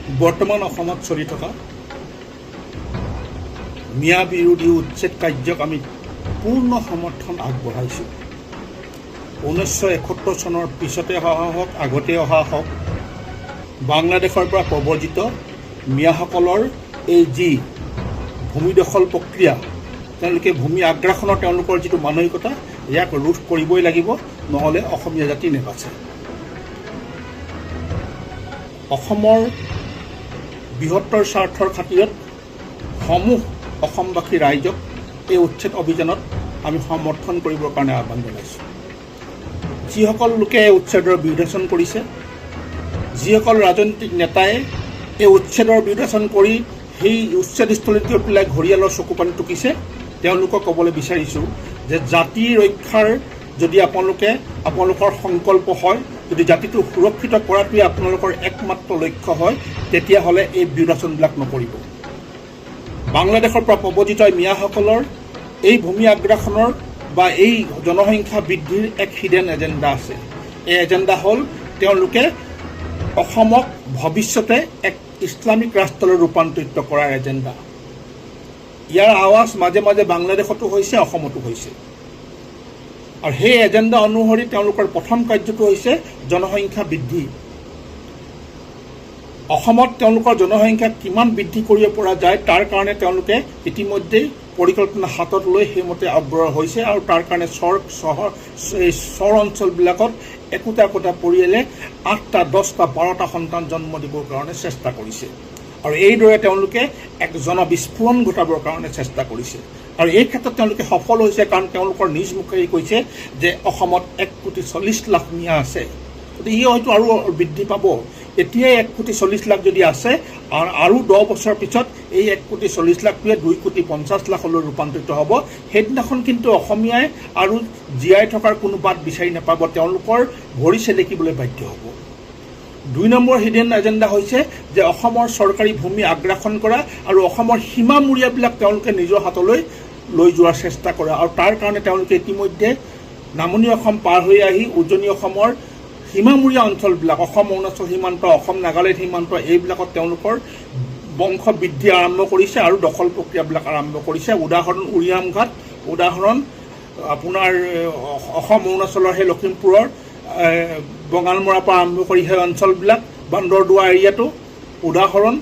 বৰ্তমান অসমত চলি থকা মিয়া বিৰোধী উচ্ছেদ কাৰ্যক আমি পূৰ্ণ সমৰ্থন আগবঢ়াইছোঁ। 1971 চনৰ পিছতে অহা হওক, আগতে অহা হওক, বাংলাদেশৰ পৰা প্ৰব্ৰজিত মিয়াসকলৰ এই যি ভূমি দখল প্ৰক্ৰিয়া, তেওঁলোকে ভূমি আগ্ৰাসনৰ তেওঁলোকৰ যিটো মানসিকতা, ইয়াক ৰোধ কৰিবই লাগিব, নহ'লে অসমীয়া জাতি নেবাচে। অসমৰ বৃহত্তৰ স্বাৰ্থৰ খাতিৰত সমূহ অসমবাসী ৰাইজক এই উচ্ছেদ অভিযানত আমি সমৰ্থন কৰিবৰ কাৰণে আহ্বান জনাইছোঁ। যিসকল লোকে এই উচ্ছেদৰ বিৰোধাচৰণ কৰিছে, যিসকল ৰাজনৈতিক নেতাই এই উচ্ছেদৰ বিৰোধাচৰণ কৰি সেই উচ্ছেদস্থলীত গৈ পেলাই ঘৰিয়ালৰ চকু পানী টুকিছে, তেওঁলোকক ক'বলৈ বিচাৰিছোঁ যে জাতি ৰক্ষাৰ যদি আপোনালোকৰ সংকল্প হয়, যদি জাতিটো সুৰক্ষিত কৰাটোৱে আপোনালোকৰ একমাত্ৰ লক্ষ্য হয়, তেতিয়াহ'লে এই বিৰোধাচৰণবিলাক নকৰিব। বাংলাদেশৰ পৰা প্ৰব্ৰজিত মিয়াসকলৰ এই ভূমি আগ্ৰাসনৰ বা এই জনসংখ্যা বৃদ্ধিৰ এক হিডেন এজেণ্ডা আছে। এই এজেণ্ডা হ'ল তেওঁলোকে অসমক ভৱিষ্যতে এক ইছলামিক ৰাষ্ট্ৰলৈ ৰূপান্তৰিত কৰাৰ এজেণ্ডা। ইয়াৰ আৱাজ মাজে মাজে বাংলাদেশতো হৈছে, অসমতো হৈছে। আৰু সেই এজেণ্ডা অনুসৰি তেওঁলোকৰ প্ৰথম কাৰ্যটো হৈছে জনসংখ্যা বৃদ্ধি। অসমত তেওঁলোকৰ জনসংখ্যা কিমান বৃদ্ধি কৰিব পৰা যায় তাৰ কাৰণে তেওঁলোকে ইতিমধ্যেই পৰিকল্পনা হাতত লৈ সেইমতে অগ্ৰসৰ হৈছে। আৰু তাৰ কাৰণে চৰ অঞ্চলবিলাকত একোটা পৰিয়ালে 8টা, 10টা, 12টা সন্তান জন্ম দিবৰ কাৰণে চেষ্টা কৰিছে। আৰু এইদৰে তেওঁলোকে এক জনবিস্ফোৰণ ঘটাবৰ কাৰণে চেষ্টা কৰিছে। আৰু এই ক্ষেত্ৰত তেওঁলোকে সফল হৈছে, কাৰণ তেওঁলোকৰ নিজ মুখেৰে কৈছে যে অসমত 1,40,00,000 মিয়া আছে। গতিকে ই হয়তো আৰু বৃদ্ধি পাব। এতিয়াই 1,40,00,000 যদি আছে, আৰু 10 বছৰ পিছত এই 1,40,00,000টোৱে 2,50,00,000লৈ ৰূপান্তৰিত হ'ব। সেইদিনাখন কিন্তু অসমীয়াই আৰু জীয়াই থকাৰ কোনো বাট বিচাৰি নাপাব, তেওঁলোকৰ ভৰি চেলেকিবলৈ বাধ্য হ'ব। 2 নম্বৰ হিডেন এজেণ্ডা হৈছে যে অসমৰ চৰকাৰী ভূমি আগ্ৰাসন কৰা আৰু অসমৰ সীমামূৰীয়াবিলাক তেওঁলোকে নিজৰ হাতলৈ লৈ যোৱাৰ চেষ্টা কৰা। আৰু তাৰ কাৰণে তেওঁলোকে ইতিমধ্যে নামনি অসম পাৰ হৈ আহি উজনি অসমৰ সীমামূৰীয়া অঞ্চলবিলাক, অসম অৰুণাচল সীমান্ত, অসম নাগালেণ্ড সীমান্ত, এইবিলাকত তেওঁলোকৰ বংশ বৃদ্ধি আৰম্ভ কৰিছে আৰু দখল প্ৰক্ৰিয়াবিলাক আৰম্ভ কৰিছে। উদাহৰণ উৰিয়াম ঘাট, উদাহৰণ আপোনাৰ অসম অৰুণাচলৰ সেই লখিমপুৰৰ বঙালমৰাৰ পৰা আৰম্ভ কৰি সেই অঞ্চলবিলাক, বান্দৰদোৱা এৰিয়াটো, উদাহৰণ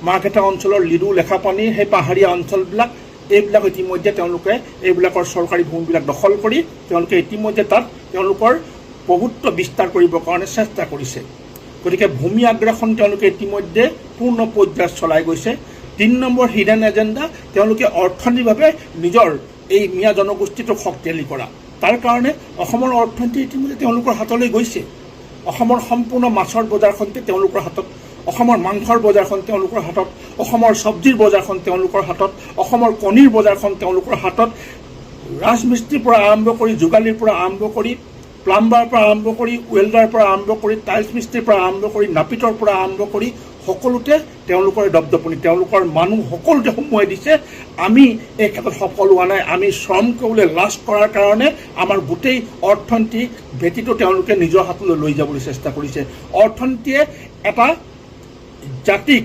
মাৰ্ঘেটা অঞ্চলৰ লিডু লেখাপানীৰ সেই পাহাৰীয়া অঞ্চলবিলাক, এইবিলাক ইতিমধ্যে তেওঁলোকে এইবিলাকৰ চৰকাৰী ভূমিবিলাক দখল কৰি তেওঁলোকে ইতিমধ্যে তাত তেওঁলোকৰ প্ৰভুত্ব বিস্তাৰ কৰিবৰ কাৰণে চেষ্টা কৰিছে। গতিকে ভূমি আগ্ৰাসন তেওঁলোকে ইতিমধ্যে পূৰ্ণ পৰ্যায়ত চলাই গৈছে। 3 নম্বৰ হিডেন এজেণ্ডা, তেওঁলোকে অৰ্থনৈতিকভাৱে নিজৰ এই মিয়া জনগোষ্ঠীটোক শক্তিশালী কৰা। তাৰ কাৰণে অসমৰ অৰ্থনীতি ইতিমধ্যে তেওঁলোকৰ হাতলৈ গৈছে। অসমৰ সম্পূৰ্ণ মাছৰ বজাৰখন তেওঁলোকৰ হাতত, অসমৰ মাংসৰ বজাৰখন তেওঁলোকৰ হাতত, অসমৰ চব্জিৰ বজাৰখন তেওঁলোকৰ হাতত, অসমৰ কণীৰ বজাৰখন তেওঁলোকৰ হাতত। ৰাজমিস্ত্ৰীৰ পৰা আৰম্ভ কৰি, যোগালীৰ পৰা আৰম্ভ কৰি, প্লাম্বাৰৰ পৰা আৰম্ভ কৰি, ৱেল্ডাৰৰ পৰা আৰম্ভ কৰি, টাইলছ মিস্ত্ৰীৰ পৰা আৰম্ভ কৰি, নাপিতৰ পৰা আৰম্ভ কৰি সকলোতে তেওঁলোকৰ দপদপনি, তেওঁলোকৰ মানুহ সকলোতে সোমোৱাই দিছে। আমি এই ক্ষেত্ৰত সফল হোৱা নাই। আমি শ্ৰম কৰিবলৈ লাজ কৰাৰ কাৰণে আমাৰ গোটেই অৰ্থনীতিক ভেটিটো তেওঁলোকে নিজৰ হাতলৈ লৈ যাবলৈ চেষ্টা কৰিছে। অৰ্থনীতিয়ে এটা জাতিক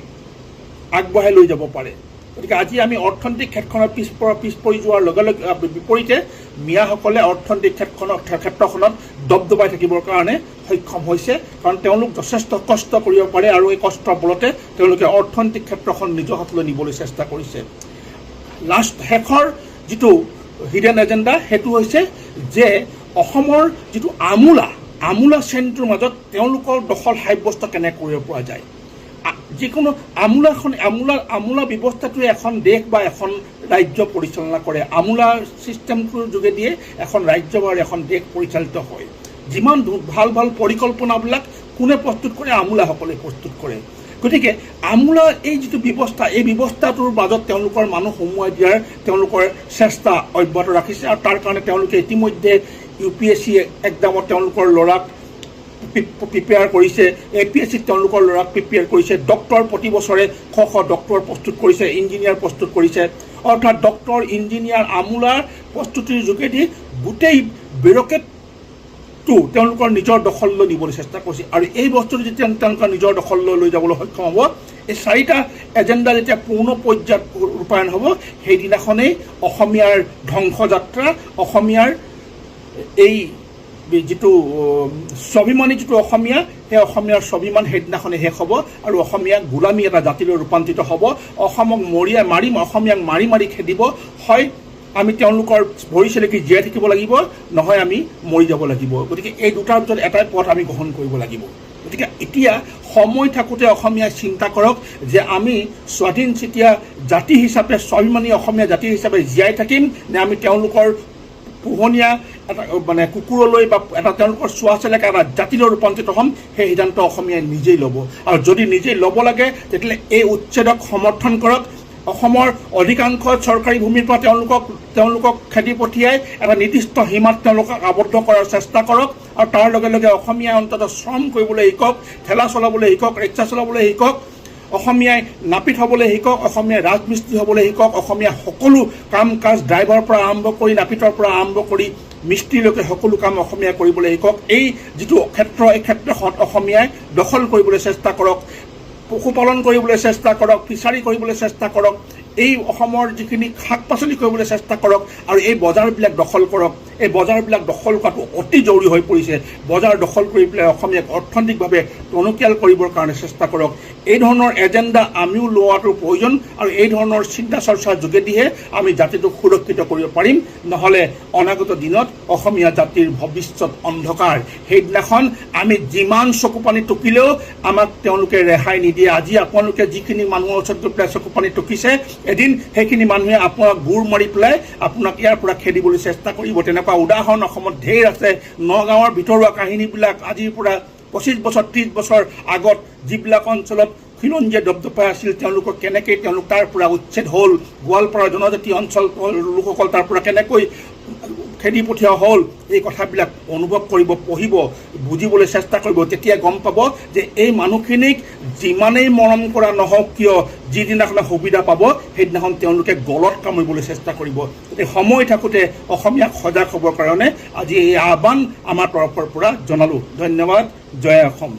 আগবঢ়াই লৈ যাব পাৰে। গতিকে আজি আমি অৰ্থনৈতিক ক্ষেত্ৰখনত পিছ পৰি যোৱাৰ লগে লগে বিপৰীতে মিয়াসকলে অৰ্থনৈতিক ক্ষেত্ৰখনত দবদবাই থাকিবৰ কাৰণে সক্ষম হৈছে, কাৰণ তেওঁলোক যথেষ্ট কষ্ট কৰিব পাৰে আৰু এই কষ্টৰ বলতে তেওঁলোকে অৰ্থনৈতিক ক্ষেত্ৰখন নিজৰ হাতলৈ নিবলৈ চেষ্টা কৰিছে। শেষৰ যিটো হিডেন এজেণ্ডা, সেইটো হৈছে যে অসমৰ যিটো আমোলা শ্ৰেণীটোৰ মাজত তেওঁলোকৰ দখল সাব্যস্ত কেনেকৈ কৰিব পৰা যায়। যিকোনো আমোলা ব্যৱস্থাটোৱে এখন দেশ বা এখন ৰাজ্য পৰিচালনা কৰে। আমোলা ছিষ্টেমটোৰ যোগেদিয়ে এখন ৰাজ্য বা এখন দেশ পৰিচালিত হয়। যিমান ভাল পৰিকল্পনাবিলাক কোনে প্ৰস্তুত কৰে? আমোলাসকলে প্ৰস্তুত কৰে। গতিকে আমোলা এই যিটো ব্যৱস্থা, এই ব্যৱস্থাটোৰ মাজত তেওঁলোকৰ মানুহ সোমোৱাই দিয়াৰ তেওঁলোকৰ চেষ্টা অব্যাহত ৰাখিছে। আৰু তাৰ কাৰণে তেওঁলোকে ইতিমধ্যে UPSC এক্সামত তেওঁলোকৰ ল'ৰাক প্ৰিপেয়াৰ কৰিছে, APSCত তেওঁলোকৰ ল'ৰাক প্ৰিপেয়াৰ কৰিছে। ডক্টৰ প্ৰতি বছৰে শ ডক্টৰ প্ৰস্তুত কৰিছে, ইঞ্জিনিয়াৰ প্ৰস্তুত কৰিছে। অৰ্থাৎ ডক্টৰ, ইঞ্জিনিয়াৰ, আমোলাৰ প্ৰস্তুতিৰ যোগেদি গোটেই ব্যুৰ'ক্ৰেট বস্তু তেওঁলোকৰ নিজৰ দখললৈ নিবলৈ চেষ্টা কৰিছে আৰু এই বস্তুটো যেতিয়া তেওঁলোকৰ নিজৰ দখললৈ লৈ যাবলৈ সক্ষম হ'ব, এই 4টা এজেণ্ডা যেতিয়া পূৰ্ণ পৰ্যায়ত ৰূপায়ণ হ'ব, সেইদিনাখনেই অসমীয়াৰ ধ্বংসযাত্ৰা, অসমীয়াৰ এই যিটো স্বাভিমানী যিটো অসমীয়া, সেই অসমীয়াৰ স্বাভিমান সেইদিনাখনে শেষ হ'ব আৰু অসমীয়া গোলামী এটা জাতিলৈ ৰূপান্তৰিত হ'ব। অসমক মাৰিম, অসমীয়াক মাৰি মাৰি খেদিব। হয় আমি তেওঁলোকৰ ভৰি চেলেকি জীয়াই থাকিব লাগিব, নহয় আমি মৰি যাব লাগিব। গতিকে এই দুটাৰ ভিতৰত এটাই পথ আমি গ্ৰহণ কৰিব লাগিব। গতিকে এতিয়া সময় থাকোঁতে অসমীয়াই চিন্তা কৰক যে আমি স্বাধীন চিতিয়া জাতি হিচাপে, স্বাভিমানী অসমীয়া জাতি হিচাপে জীয়াই থাকিম নে আমি তেওঁলোকৰ পোহনীয়া এটা মানে কুকুৰলৈ বা এটা তেওঁলোকৰ চোৱা চেলেকা এটা জাতিলৈ ৰূপান্তৰিত হ'ম, সেই সিদ্ধান্ত অসমীয়াই নিজেই ল'ব। আৰু যদি নিজেই ল'ব লাগে তেতিয়াহ'লে এই উচ্ছেদক সমৰ্থন কৰক। অসমৰ অধিকাংশ চৰকাৰী ভূমিৰ পৰা তেওঁলোকক খেদি পঠিয়াই এটা নিৰ্দিষ্ট সীমাত তেওঁলোকক আবদ্ধ কৰাৰ চেষ্টা কৰক আৰু তাৰ লগে লগে অসমীয়াই অন্ততঃ শ্ৰম কৰিবলৈ শিকক, ঠেলা চলাবলৈ শিকক, ৰিক্সা চলাবলৈ শিকক, অসমীয়াই নাপিত হ'বলৈ শিকক, অসমীয়াই ৰাজমিস্ত্ৰী হ'বলৈ শিকক, অসমীয়া সকলো কাম কাজ ড্ৰাইভাৰৰ পৰা আৰম্ভ কৰি নাপিতৰ পৰা আৰম্ভ কৰি মিস্ত্ৰীলৈকে সকলো কাম অসমীয়াই কৰিবলৈ শিকক। এই যিটো ক্ষেত্ৰ, এই ক্ষেত্ৰখন অসমীয়াই দখল কৰিবলৈ চেষ্টা কৰক, পশুপালন কৰিবলৈ চেষ্টা কৰক, ফিচাৰী কৰিবলৈ চেষ্টা কৰক, এই অসমৰ যিখিনি শাক পাচলি কৰিবলৈ চেষ্টা কৰক আৰু এই বজাৰবিলাক দখল কৰক। এই বজাৰবিলাক দখল কৰাটো অতি জৰুৰী হৈ পৰিছে। বজাৰ দখল কৰি পেলাই অসমীয়াক অৰ্থনৈতিকভাৱে টনকিয়াল কৰিবৰ কাৰণে চেষ্টা কৰক। এই ধৰণৰ এজেণ্ডা আমিও লোৱাটো প্ৰয়োজন আৰু এই ধৰণৰ চিন্তা চৰ্চাৰ যোগেদিহে আমি জাতিটোক সুৰক্ষিত কৰিব পাৰিম। নহ'লে অনাগত দিনত অসমীয়া জাতিৰ ভৱিষ্যত অন্ধকাৰ। সেইদিনাখন আমি যিমান চকু পানী টুকিলেও আমাক তেওঁলোকে ৰেহাই নিদিয়ে। আজি আপোনালোকে যিখিনি মানুহৰ ওচৰত গৈ পেলাই চকু পানী টুকিছে, এদিন সেইখিনি মানুহে আপোনাক গোৰ মাৰি পেলাই আপোনাক ইয়াৰ পৰা খেদিবলৈ চেষ্টা কৰিব। তেনেকুৱা উদাহৰণ অসমত ঢেৰ আছে। নগাঁৱৰ ভিতৰুৱা কাহিনীবিলাক আজিৰ পৰা 25 বছৰ 30 বছৰ আগত যিবিলাক অঞ্চলত খিলঞ্জীয়া দপদপাই আছিল, তেওঁলোকক কেনেকৈ তাৰ পৰা উচ্ছেদ হ'ল, গোৱালপাৰা জনজাতি অঞ্চল লোকসকল তাৰ পৰা কেনেকৈ খেদি পঠিওৱা হ'ল, এই কথাবিলাক অনুভৱ কৰিব, পঢ়িব, বুজিবলৈ চেষ্টা কৰিব। তেতিয়া গম পাব যে এই মানুহখিনিক যিমানেই মৰম কৰা নহওক কিয়, যিদিনাখন সুবিধা পাব সেইদিনাখন তেওঁলোকে গলত কামুৰিবলৈ চেষ্টা কৰিব। এই সময় থাকোঁতে অসমীয়াক সজাগ হ'বৰ কাৰণে আজি এই আহ্বান আমাৰ তৰফৰ পৰা জনালোঁ। ধন্যবাদ। জয় অসম।